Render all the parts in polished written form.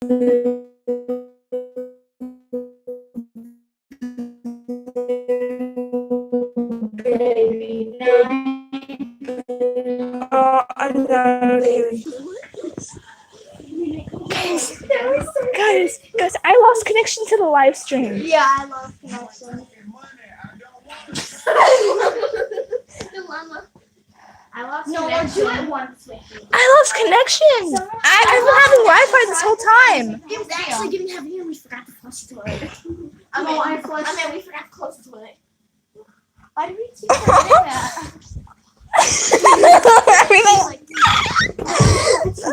I'm not okay. Guys, I lost connection to the live stream. Yeah, I lost connection. Dilemma. I lost connection. Do it once with me. I lost connection. I've been having Wi-Fi this whole time. It actually didn't have you. We forgot to flush the toilet. I mean, we forgot to close the toilet. Why did we keep that?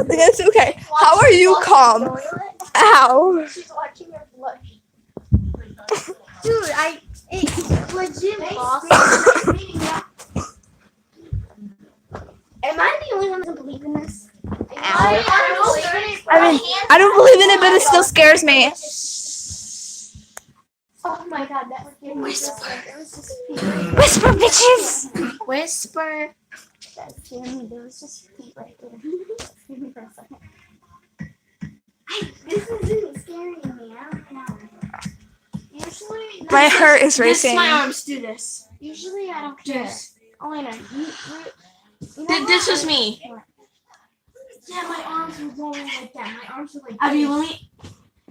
It's okay. How are you calm? Ow. She's watching her flush. Dude, it's legit lost. Am I the only one that doesn't believe in this? I don't believe in it, but it still scares me. Oh my god, that was Whisper, bitches. Whisper. That scared me. There was just feet right there. Excuse me for a second. This isn't scaring me. I don't know. Usually, My heart is racing. My arms do this. Usually, I don't care. Elena, This was me. Yeah, my arms were going like that. My arms were like. Abby, let me.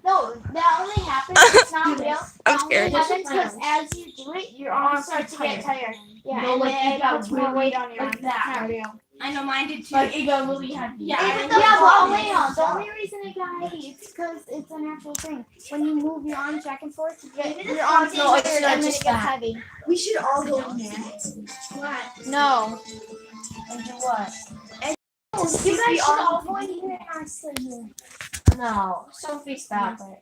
No, that only happens. It's not real. I'm That scared. only happens because as you do it, your arms start to get tired. Yeah, No, and like, then you it got puts more weight on your arms. like that. It's not real. I know mine did too. Like it got really heavy. Yeah, but Elena, the only reason it got heavy is because it's a natural thing. When you move your arms back and forth, you get your arms No, it's tired not and then it just gets that. heavy. We should all go in there. What? No. And do what? You guys should all go in here and I stay here. No. Sophie, stop it.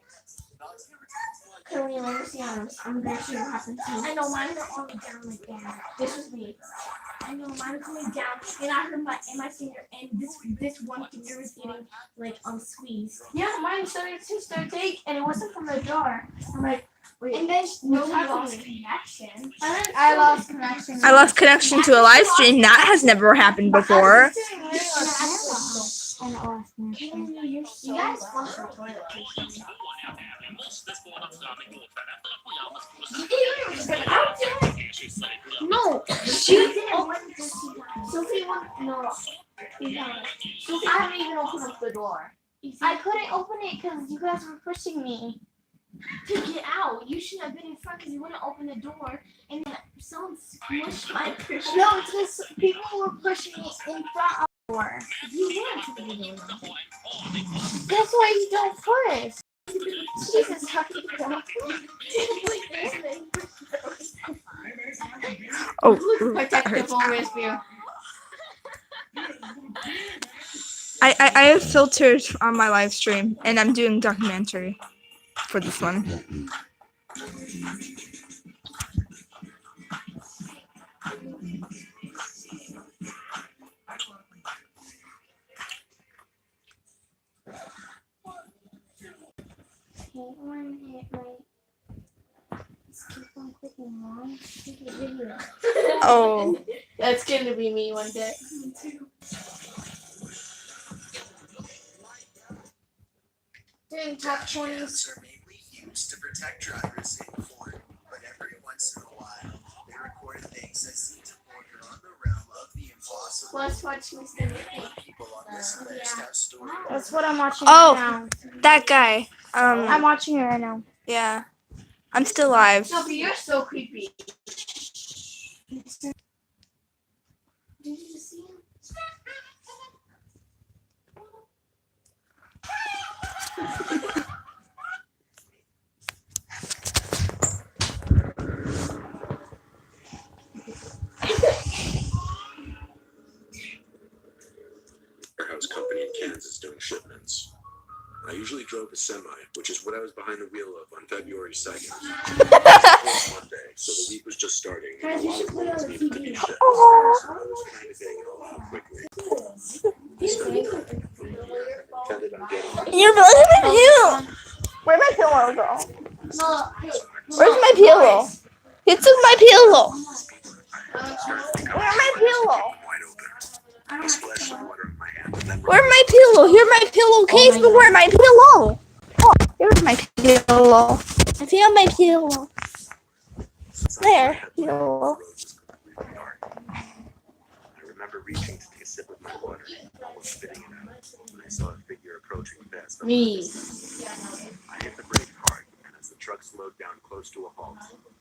Can we let me see arms? I'm gonna see what happens to me. I know mine are only down like that. This was me. I know mine was going down, and I heard my finger, and this one finger was getting like squeezed. Yeah, mine started to take, and it wasn't from the jar. I'm like, wait. And then Nobody lost connection. I lost connection. I lost connection to a live stream. That has never happened before. And I lost connection. You guys flush the toilet. No, she didn't open this. Sophie won. No, Sophie couldn't even open up the door. I couldn't open it because you guys were pushing me. To get out, you should have been in front because you wouldn't open the door, and then someone squished my cushion. No, it's because people were pushing me in front of the door. You went to the door. That's why you don't push. Jesus, how can you go? Oh, that Protect the hurts. full rescue. I have filters on my live stream, and I'm doing documentary for this one. Oh, That's gonna be me one day. Doing top 20s. Are mainly used to protect drivers in court, but every once in a while, they record things that seem to border on the realm of the impossible. Let's watch Mr. People on this list have stories. That's what I'm watching Oh. right now. that guy. I'm watching it right now. Yeah. I'm still live. Sophie, you're so creepy. Did you just see him? Warehouse company in Kansas doing shipments. I usually drove a semi, which is what I was behind the wheel of on February 2nd. It was Monday, so the week was just starting, and a lot of loads needed to be shipped. So I was trying to bang it all out quickly. Intended on getting You're building my pillow. Where'd my pillow go? No, Where's my pillow? He took my pillow. Where's my pillow? wide open. I splashed some water on my hand. remember. Where's my pillow? Here's my pillowcase, but where's my pillow? Oh, here's my pillow. I found my pillow. There, pillow. I remember reaching to take a sip of my water, almost spitting it out, when I saw a figure approaching fast. Me. I hit the brake hard, and as the truck slowed down close to a halt,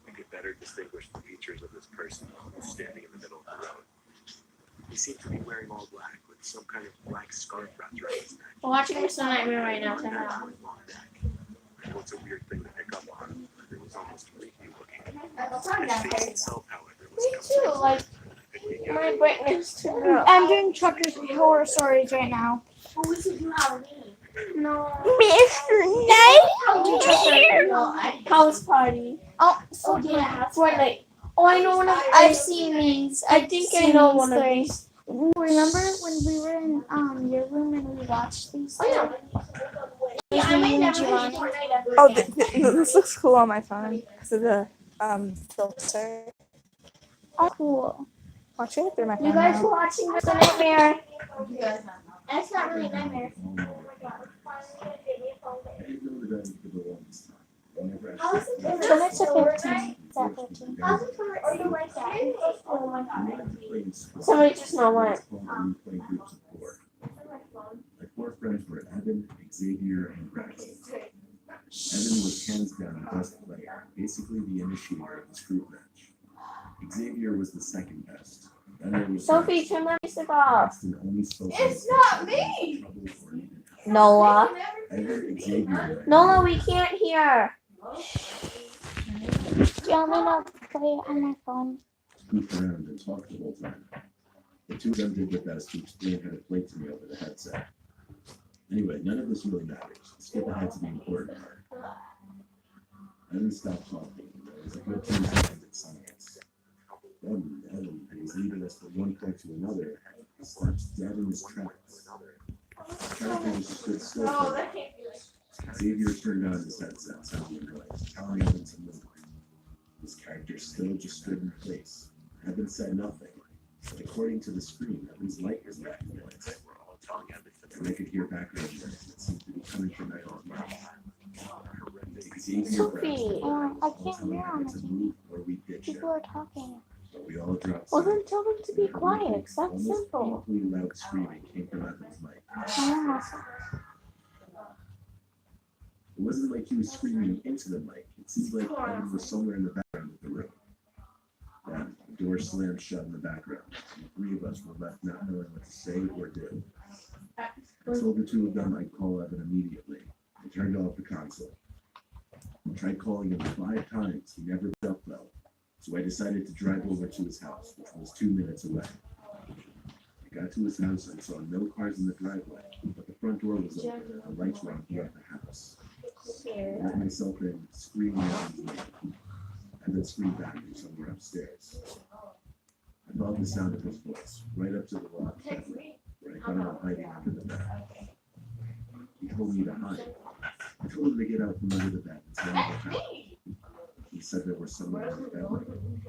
I could better distinguish the features of this person who was standing in the middle of the road. He seemed to be wearing all black, with some kind of black scarf wrapped around his neck. We're watching Mr. Nightmare right now. Time out. Long neck. And what's a weird thing to pick up on, it was almost creepy looking. That's not His that face big. itself, however, Me was too. Like my brightness turned up. I'm doing Truckers Horror Stories right now. Oh, we should do Halloween. No. Mr. No, house party. Oh, Oh yeah, Fortnite. Oh, I know one of. I've seen these. I think I know one of three. these. Remember when we were in your room and we watched these? Oh yeah. Yeah, I might never play Fortnite ever Oh, again. this looks cool on my phone because of the filter. Oh, cool. Watch it through my phone. You guys now. were watching Mr. Nightmare. That's not really Nightmare. Turn it to 15. It's at 15. Oh my god. Somebody just know what. My four friends were Evan, Xavier, and Braxton. Evan was hands down the best player, basically the initiator of this group match. Xavier was the second best. Then there was Sophie, turn that music off. Braxton only spoke It's when not trouble me. or even help. Noah. Evan, Xavier, Noah, we can't hear. Do you want me to play it on my phone? goofed around and talked the whole time. The two of them did their best to explain how to play to me over the headset. Anyway, none of this really matters. Skip ahead to the important part. I didn't stop talking. There was a good 2 seconds of silence. Then Evan, who was leading us from one point to another, stopped dead in his tracks. The character just stood still for a while. Xavier turned on his headset, sounding annoyed, telling Evan to move. His character still just stood in place. Evan said nothing, but according to the screen, Evan's light was back in place. And I could hear background noise that seemed to be coming from Evan's mouth. Xavier Sophie. I can't hear on to it. move or we ditch him. People are talking. But we all dropped. Well, silent. then tell them to be quiet. 'Cause that's Almost simple. equally loud screaming came from Evan's mic. It wasn't like he was screaming into the mic. It seemed like Evan was somewhere in the background of the room. Then the door slammed shut in the background. And the three of us were left not knowing what to say or do. I told the two of them I'd call Evan immediately. I turned off the console. I tried calling him 5 times. He never picked up though. So I decided to drive over to his house, which was 2 minutes away. I got to his house and saw no cars in the driveway, but the front door was open and the lights were on throughout the house. I let myself in, screaming out his name, and then screamed back from somewhere upstairs. I followed the sound of his voice, right up to the log cabin, where I found him hiding under the bed. He told me to hide. I told him to get out from under the bed and tell me what happened. He said there was someone in the bed with him.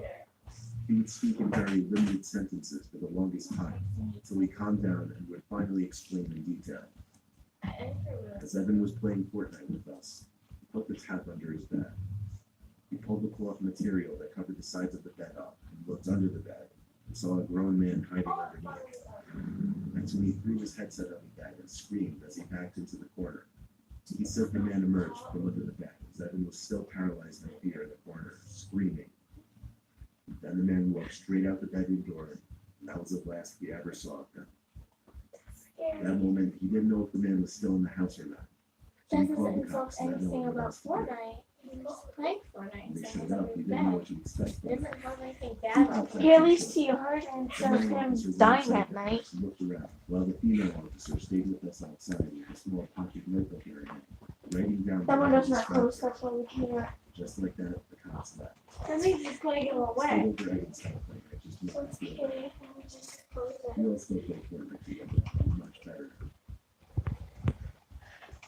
He would speak in very limited sentences for the longest time, until he calmed down and would finally explain in detail. As Evan was playing Fortnite with us, he put the tap under his bed. He pulled the cloth material that covered the sides of the bed up and looked under the bed and saw a grown man hiding underneath. That's when he threw his headset on the bed and screamed as he backed into the corner. He said the man emerged from under the bed as Evan was still paralyzed in fear in the corner, screaming. Then the man walked straight out the bedroom door, and that was the last we ever saw of him. At that moment, he didn't know if the man was still in the house or not. So he Doesn't called the insult cops and let anything know what about else to do. Fortnite. He's just playing Fortnite. When they So showed up, he didn't know what to expect. It doesn't have anything bad about it. Yeah, Yeah, at least he heard it instead of him dying that night. She looked around, while the female officer stayed with us outside with a small pocket notebook in her hand, writing down That window's not instructions. closed, that's why we can hear it. Just like that, the cops left. That means he's putting him away. Stayed over Evan's house, like I just knew Let's I feel kidding. bad. We just close it. We all still play Fortnite together, much better.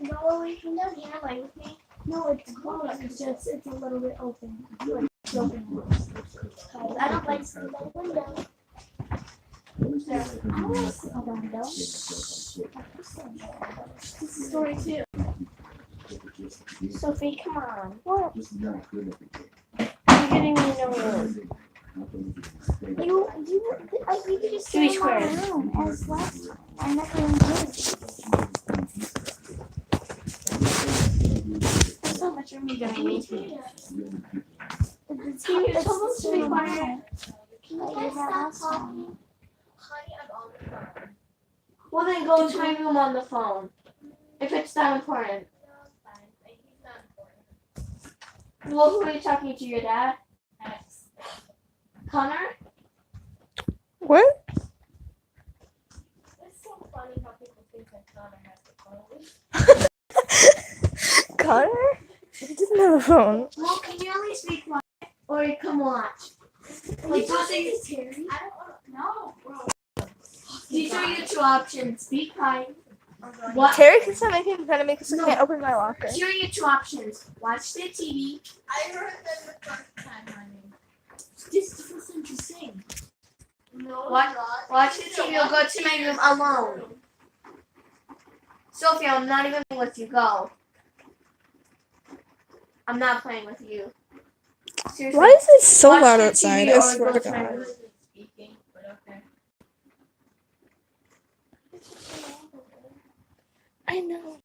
No, we can down here, like with me. No, it's closed. It's a little bit open. I don't like the window. What was Story 2. Sophie, come on. What? You're getting me no room. You could just Three stay in my squares. room as last time. I never did. That's how much room you're getting me. It's Can you it's tell them to so be quiet? loud. Can Like you had last time. Honey, I'm on the phone. Well, then go to my room on the phone. If it's that important. Well, who are you talking to? Your dad? Connor? What? It's so funny how people think that Connor has the phone. Connor? He doesn't have a phone. Well, can you at least be quiet? Or you come watch? Like, to Terry? I don't know, bro. these are your two options. Be quiet. What? Terry can stop making fun of me because I No. can't open my locker. Here are your two options. Watch the TV. I heard that the first time, honey. This is the first time to sing. No, Watch the TV or go to my room alone. Sophia, I'm not even playing with you. Go. I'm not playing with you. Seriously. Why is it so Watch loud the outside? TV I or swear go to to my God. room. Speaking, but okay. I know.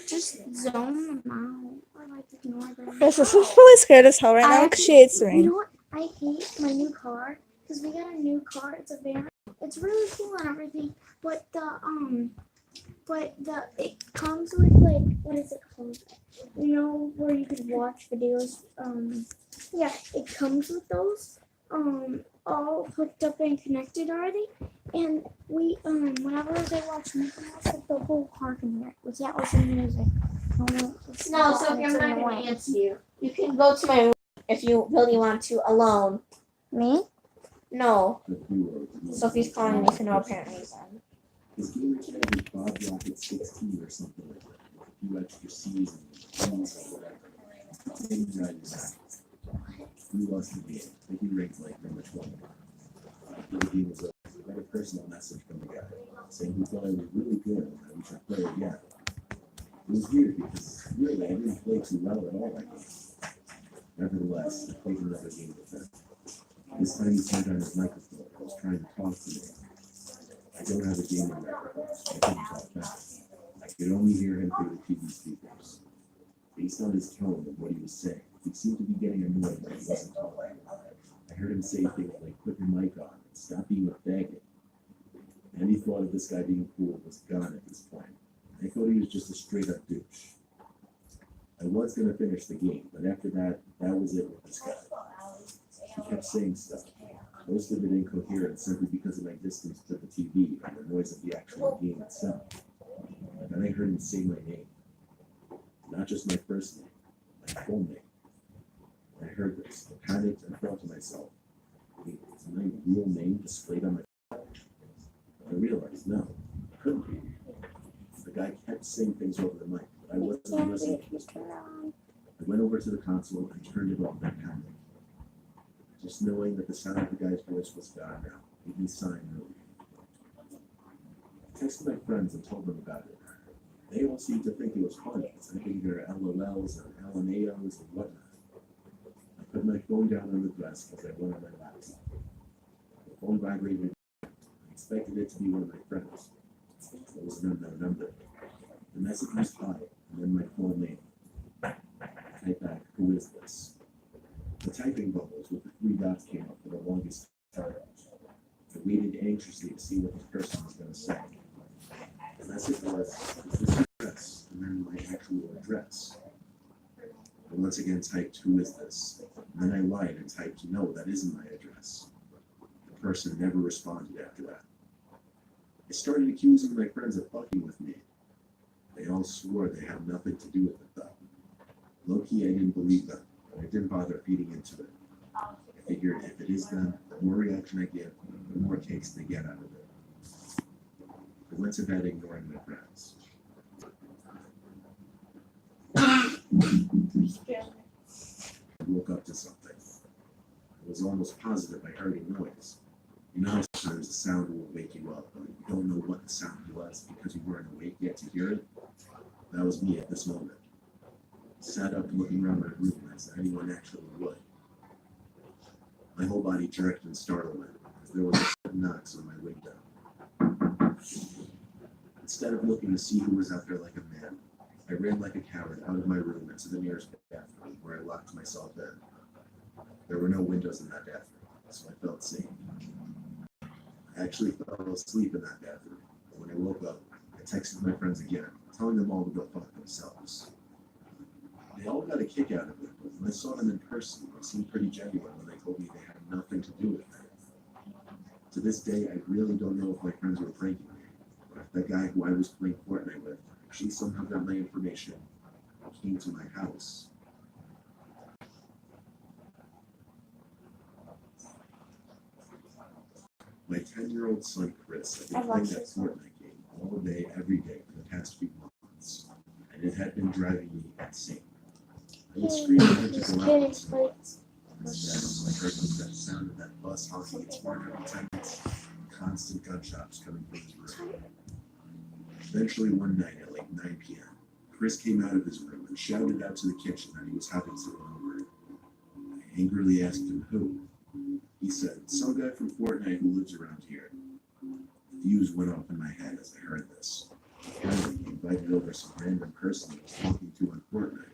Just zone them out. I like ignore them. Yes, this is really scared as hell right now because she hates the You rain. know what? I hate my new car because we got a new car. It's a van. It's really cool and everything, but it comes with like what is it called? You know where you could watch videos. Yeah, it comes with those. All hooked up and connected already. And we whenever they watch Mickey Mouse, like the whole car can hear it. We can't listen to music. No, Sophia, I'm not going to answer you. You can go to my room if you really want to alone. Me? No. Sophie's calling me for no apparent reason. His gamer tag is Bob Rocket 16 or something like that. A few extra C's and G's or whatever. Things right inside. We lost the game. I think we ranked like number 20. After the game was over, I got a personal message from the guy saying he thought I was really good and that we should play again. It was weird because really I didn't play too well at all that game. Nevertheless, I played another game with him. This time he turned on his microphone and was trying to talk to me. I don't have a gaming microphone, so I couldn't talk back. I could only hear him through the TV speakers. Based on his tone and what he was saying, he seemed to be getting annoyed when he wasn't talking. I heard him say things like, "Put your mic on," and "Stop being a faggot." Any thought of this guy being cool was gone at this point. I thought he was just a straight up douche. I was going to finish the game, but after that, that was it with this guy. He kept saying stuff, most of it incoherent simply because of my distance to the TV and the noise of the actual game itself. Then I heard him say my name. Not just my first name, my full name. When I heard this, I panicked and thought to myself, wait, is my real name displayed on my phone? I realized, no, it couldn't be. The guy kept saying things over the mic, but I wasn't listening. I went over to the console and turned it off and panicked. Just knowing that the sound of the guy's voice was gone now made me sigh relief. I texted my friends and told them about it. They all seemed to think it was funny, typing their LOLs and LMAOs and whatnot. I put my phone down on the desk as I went on my laptop. The phone vibrated. I expected it to be one of my friends. It was an unknown number. The message was hi, and then my full name. I typed back, "Who is this?" The typing bubbles with the 3 dots came up for the longest time. I waited anxiously to see what this person was going to say. The message was, "Is this your address?" And then my actual address. I once again typed, "Who is this?" And then I lied and typed, "No, that isn't my address." The person never responded after that. I started accusing my friends of fucking with me. They all swore they had nothing to do with it though. Low-key, I didn't believe them. I didn't bother feeding into it. I figured if it is them, the more reaction I get, the more takes they get out of it. I went to bed ignoring my friends. I woke up to something. I was almost positive I heard a noise. You know how sometimes the sound will wake you up, but you don't know what the sound was because you weren't awake yet to hear it? That was me at this moment. I sat up looking around my room as anyone actually would. My whole body jerked in startlement as there was a sudden knocks on my window. Instead of looking to see who was out there like a man, I ran like a coward out of my room into the nearest bathroom where I locked myself in. There were no windows in that bathroom, so I felt safe. I actually fell asleep in that bathroom, and when I woke up, I texted my friends again, telling them all to go fuck themselves. They all got a kick out of it, but when I saw them in person, they seemed pretty genuine when they told me they had nothing to do with it. To this day, I really don't know if my friends were pranking me, or if that guy who I was playing Fortnite with actually somehow got my information and came to my house. My 10-year-old son Chris had been playing that Fortnite game all day, every day for the past few months, and it had been driving me insane. I would scream at him to go out. Instead, all I heard was that sound of that bus honking its horn every 10 minutes, constant gunshots coming from his room. Eventually, one night at like 9 p.m., Chris came out of his room and shouted out to the kitchen that he was having someone over. I angrily asked him who. He said, some guy from Fortnite who lives around here. The fuse went off in my head as I heard this. Apparently, he invited over some random person he was talking to on Fortnite.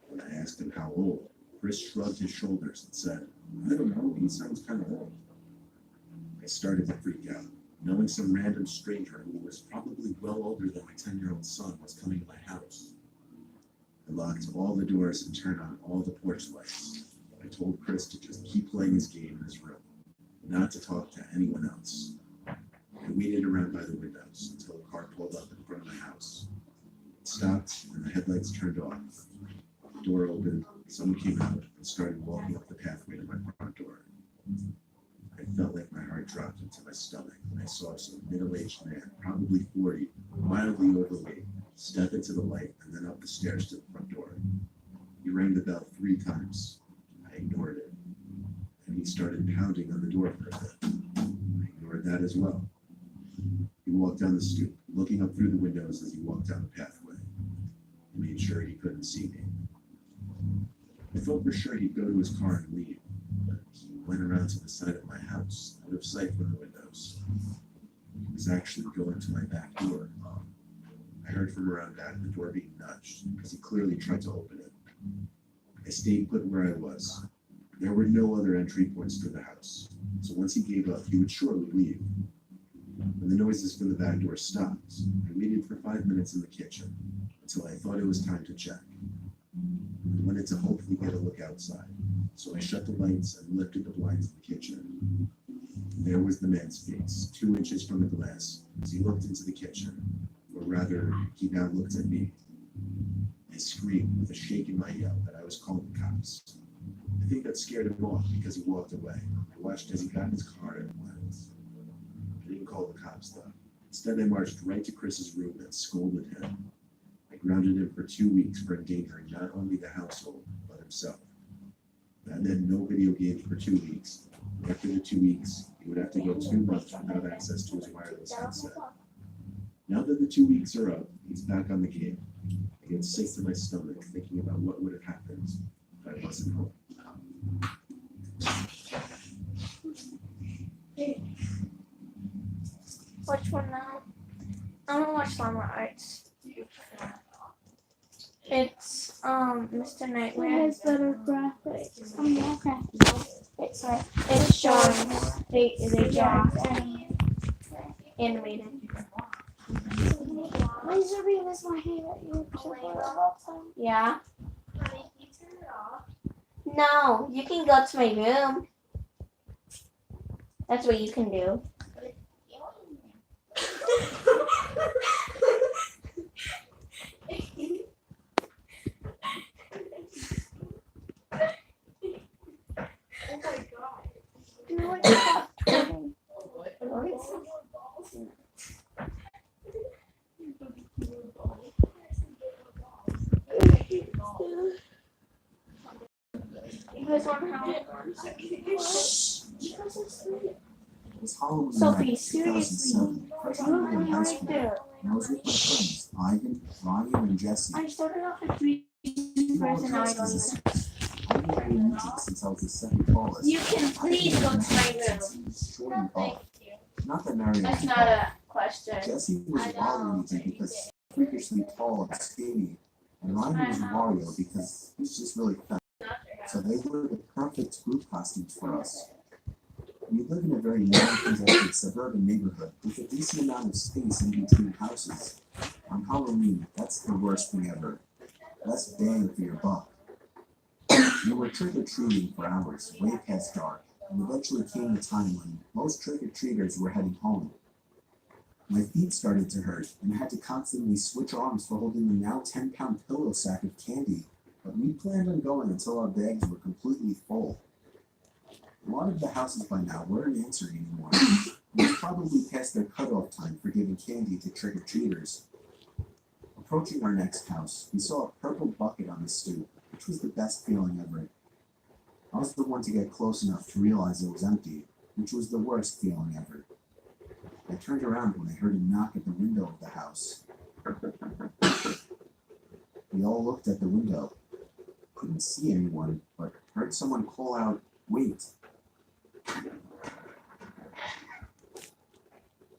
When I asked him how old, Chris shrugged his shoulders and said, I don't know, he sounds kind of old. I started to freak out, knowing some random stranger who was probably well older than my 10-year-old son was coming to my house. I locked all the doors and turned on all the porch lights. I told Chris to just keep playing his game in his room, not to talk to anyone else. I waited around by the windows until a car pulled up in front of my house. It stopped and the headlights turned off. The door opened, someone came out and started walking up the pathway to my front door. I felt like my heart dropped into my stomach when I saw some middle-aged man, probably 40, mildly overweight, step into the light and then up the stairs to the front door. He rang the bell 3 times. I ignored it, and he started pounding on the door for a bit. I ignored that as well. He walked down the stoop, looking up through the windows as he walked down the pathway. He made sure he couldn't see me. I thought for sure he'd go to his car and leave, but he went around to the side of my house, out of sight from the windows. He was actually going to my back door. I heard from around back the door being nudged, because he clearly tried to open it. I stayed put where I was. There were no other entry points to the house, so once he gave up, he would surely leave. When the noises from the back door stopped, I waited for 5 minutes in the kitchen until I thought it was time to check. I wanted to hopefully get a look outside, so I shut the lights and lifted the blinds in the kitchen. There was the man's face, 2 inches from the glass, as he looked into the kitchen, or rather, he now looked at me. I screamed with a shake in my yell that I was calling the cops. I think that scared him off because he walked away. I watched as he got in his car and went. I didn't call the cops though. Instead, I marched right to Chris's room and scolded him. I grounded him for 2 weeks for endangering not only the household, but himself. That meant no video games for 2 weeks. After the 2 weeks, he would have to go 2 months without access to his wireless headset. Now that the 2 weeks are up, he's back on the game. I get sick to my stomach thinking about what would have happened if I wasn't home. Which one now? I want to watch Summer Arts. It's Mr. It Nightmare. has better graphics. More graphics. It's Sean. They animated. Laser beam is my favorite YouTuber of all time. Yeah. No, you can go to my room. That's what you can do. No, it's not. You guys want to have You guys are sweet. was Halloween Sophie, night, seriously, 2007, freshman year in high right school. there. And I was with my friends, Ivan, Ryan, and Jesse. I started off with 3 first and now I don't even. Ivan had been meeting since I was the second tallest. You can please go to my room. Since he was short and Thank tall. you. Not that Mario That's was not tall. a question. Jesse was I know. Waluigi because freakishly tall and skinny, and Ryan was Wario because he's just really fat. So they were the perfect group costumes for us. We live in a very non-congested suburban neighborhood with a decent amount of space in between houses. On Halloween, that's the worst thing ever. Less bang for your buck. We were trick-or-treating for hours, way past dark, and eventually came a time when most trick-or-treaters were heading home. My feet started to hurt, and I had to constantly switch arms for holding the now 10-pound pillow sack of candy, but we planned on going until our bags were completely full. A lot of the houses by now weren't answering anymore. It was probably past their cutoff time for giving candy to trick-or-treaters. Approaching our next house, we saw a purple bucket on the stoop, which was the best feeling ever. I was the one to get close enough to realize it was empty, which was the worst feeling ever. I turned around when I heard a knock at the window of the house. We all looked at the window. Couldn't see anyone, but heard someone call out, "Wait."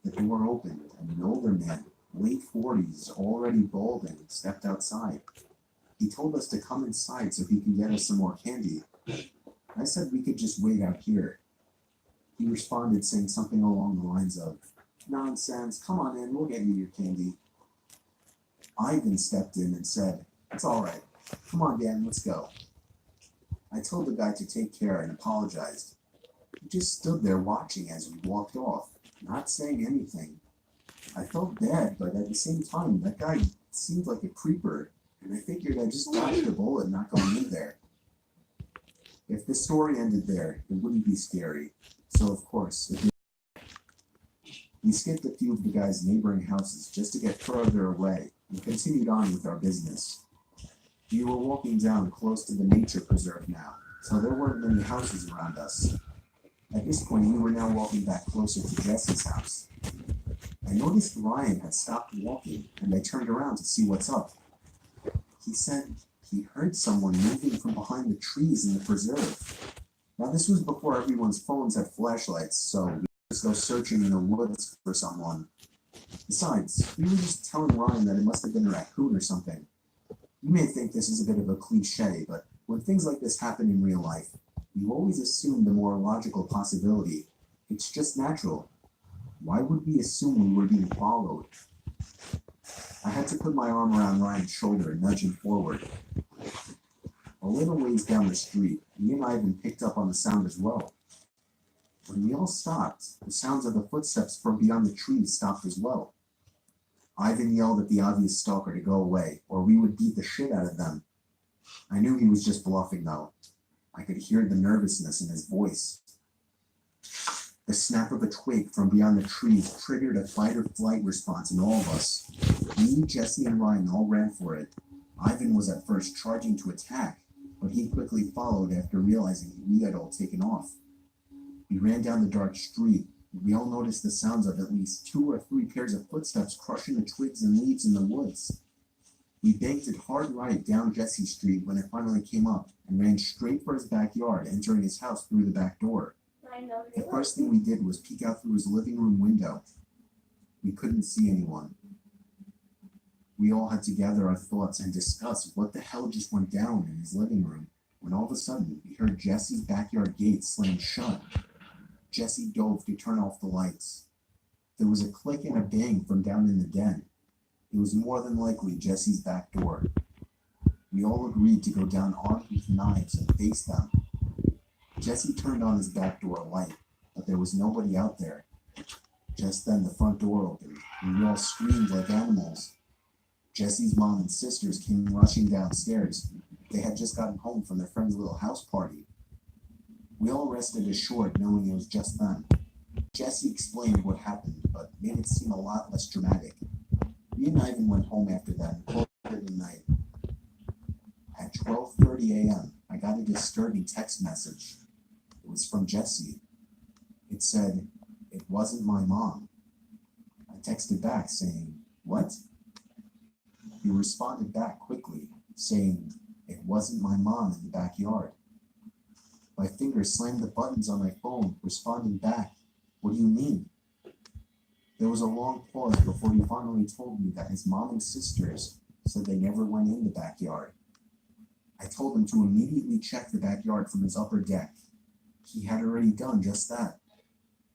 The door opened, and an older man, late 40s, already balding, stepped outside. He told us to come inside so he could get us some more candy. I said we could just wait out here. He responded saying something along the lines of, "Nonsense, come on in, we'll get you your candy." Ivan stepped in and said, "It's all right. Come on, Dan, let's go." I told the guy to take care and apologized. He just stood there watching as we walked off, not saying anything. I felt bad, but at the same time, that guy seemed like a creeper, and I figured I'd just dodge the bullet not going in there. If the story ended there, it wouldn't be scary. So, of course, it did. We skipped a few of the guy's neighboring houses just to get further away and continued on with our business. We were walking down close to the nature preserve now, so there weren't many houses around us. At this point, we were now walking back closer to Jesse's house. I noticed Ryan had stopped walking, and I turned around to see what's up. He said he heard someone moving from behind the trees in the preserve. Now, this was before everyone's phones had flashlights, so we just go searching in the woods for someone. Besides, we were just telling Ryan that it must have been a raccoon or something. You may think this is a bit of a cliche, but when things like this happen in real life, you always assume the more logical possibility. It's just natural. Why would we assume we were being followed? I had to put my arm around Ryan's shoulder and nudge him forward. A little ways down the street, me and Ivan picked up on the sound as well. When we all stopped, the sounds of the footsteps from beyond the trees stopped as well. Ivan yelled at the obvious stalker to go away, or we would beat the shit out of them. I knew he was just bluffing, though. I could hear the nervousness in his voice. The snap of a twig from beyond the trees triggered a fight-or-flight response in all of us. Me, Jesse, and Ryan all ran for it. Ivan was at first charging to attack, but he quickly followed after realizing we had all taken off. We ran down the dark street. We all noticed the sounds of at least 2 or 3 pairs of footsteps crushing the twigs and leaves in the woods. We banked it hard right down Jesse Street when it finally came up and ran straight for his backyard, entering his house through the back door. The first thing we did was peek out through his living room window. We couldn't see anyone. We all had to gather our thoughts and discuss what the hell just went down in his living room when all of a sudden we heard Jesse's backyard gate slam shut. Jesse dove to turn off the lights. There was a click and a bang from down in the den. It was more than likely Jesse's back door. We all agreed to go down armed with knives and face them. Jesse turned on his back door light, but there was nobody out there. Just then the front door opened, and we all screamed like animals. Jesse's mom and sisters came rushing downstairs. They had just gotten home from their friend's little house party. We all rested assured knowing it was just them. Jesse explained what happened, but made it seem a lot less dramatic. Me and Ivan went home after that and called it a night. At 12:30 a.m., I got a disturbing text message. It was from Jesse. It said, "It wasn't my mom. I texted back saying, what? He responded back quickly, saying, it wasn't my mom in the backyard. My fingers slammed the buttons on my phone, responding back, what do you mean? There was a long pause before he finally told me that his mom and sisters said they never went in the backyard. I told him to immediately check the backyard from his upper deck. He had already done just that.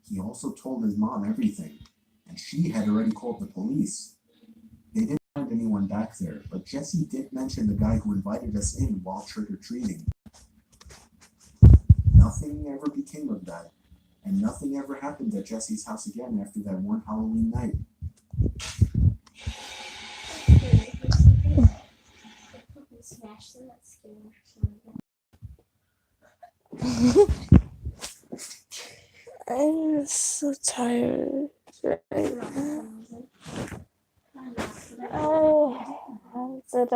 He also told his mom everything, and she had already called the police. They didn't find anyone back there, but Jesse did mention the guy who invited us in while trick-or-treating. Nothing ever became of that, and nothing ever happened at Jesse's house again after that one Halloween night. Smash them, that's scary. I'm so tired right now. Oh, did I?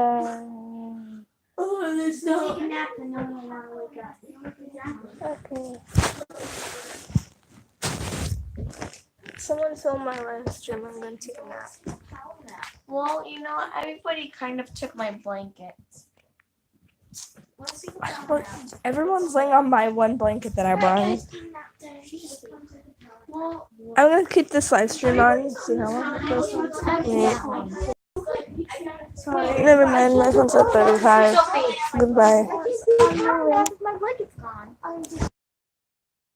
Oh, there's Take no. a nap and no one will wake up. Okay. Someone film my live stream. I'm going to take a nap. Well, you know, everybody kind of took my blanket. Everyone's laying on my one blanket that I brought. Well, I'm going to keep this live stream on. See how long it goes. Never mind. My phone's at 35. Goodbye.